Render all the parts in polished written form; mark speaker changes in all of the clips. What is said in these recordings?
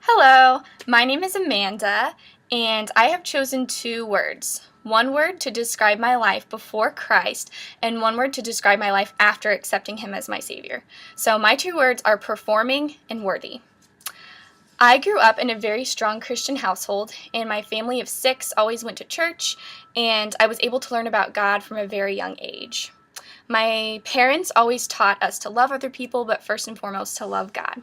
Speaker 1: Hello, my name is Amanda, and I have chosen two words. One word to describe my life before Christ, and one word to describe my life after accepting Him as my Savior. So my two words are performing and worthy. I grew up in a very strong Christian household, and my family of 6 always went to church, and I was able to learn about God from a very young age. My parents always taught us to love other people, but first and foremost to love God.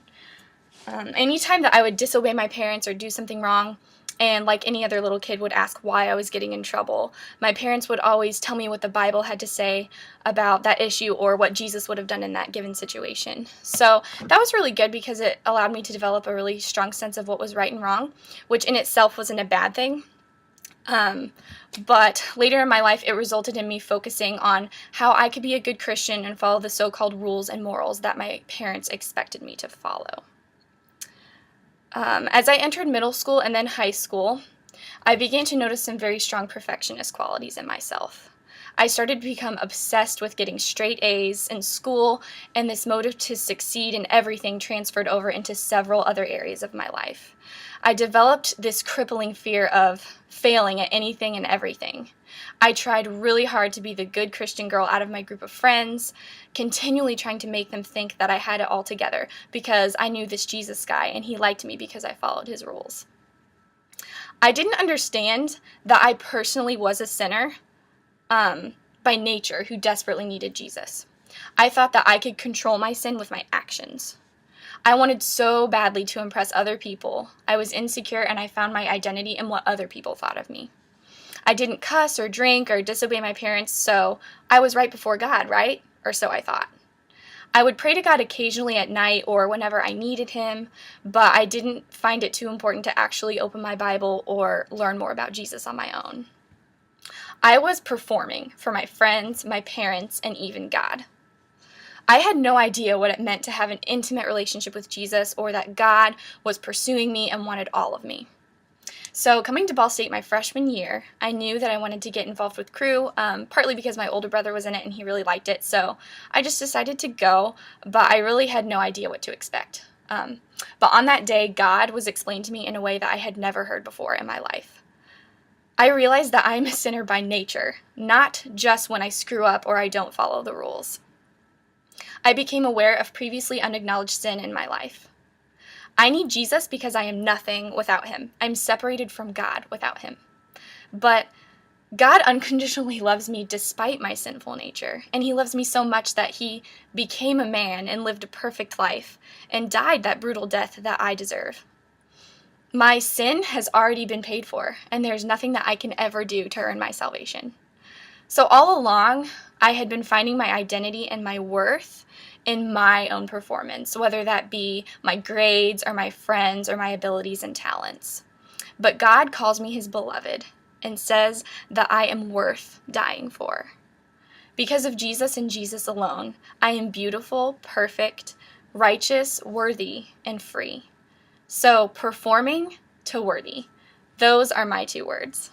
Speaker 1: Anytime that I would disobey my parents or do something wrong, and like any other little kid would ask why I was getting in trouble, my parents would always tell me what the Bible had to say about that issue or what Jesus would have done in that given situation. So that was really good because it allowed me to develop a really strong sense of what was right and wrong, which in itself wasn't a bad thing. But later in my life, it resulted in me focusing on how I could be a good Christian and follow the so-called rules and morals that my parents expected me to follow. As I entered middle school and then high school, I began to notice some very strong perfectionist qualities in myself. I started to become obsessed with getting straight A's in school, and this motive to succeed in everything transferred over into several other areas of my life. I developed this crippling fear of failing at anything and everything. I tried really hard to be the good Christian girl out of my group of friends, continually trying to make them think that I had it all together because I knew this Jesus guy and he liked me because I followed his rules. I didn't understand that I personally was a sinner by nature who desperately needed Jesus. I thought that I could control my sin with my actions. I wanted so badly to impress other people. I was insecure and I found my identity in what other people thought of me. I didn't cuss or drink or disobey my parents, so I was right before God, right? Or so I thought. I would pray to God occasionally at night or whenever I needed Him, but I didn't find it too important to actually open my Bible or learn more about Jesus on my own. I was performing for my friends, my parents, and even God. I had no idea what it meant to have an intimate relationship with Jesus or that God was pursuing me and wanted all of me. So coming to Ball State my freshman year, I knew that I wanted to get involved with crew, partly because my older brother was in it and he really liked it. So I just decided to go, but I really had no idea what to expect. But on that day, God was explained to me in a way that I had never heard before in my life. I realized that I'm a sinner by nature, not just when I screw up or I don't follow the rules. I became aware of previously unacknowledged sin in my life. I need Jesus because I am nothing without Him. I'm separated from God without Him. But God unconditionally loves me despite my sinful nature, and He loves me so much that He became a man and lived a perfect life and died that brutal death that I deserve. My sin has already been paid for, and there's nothing that I can ever do to earn my salvation. So all along, I had been finding my identity and my worth in my own performance, whether that be my grades or my friends or my abilities and talents. But God calls me His beloved and says that I am worth dying for. Because of Jesus and Jesus alone, I am beautiful, perfect, righteous, worthy, and free. So performing to worthy. Those are my two words.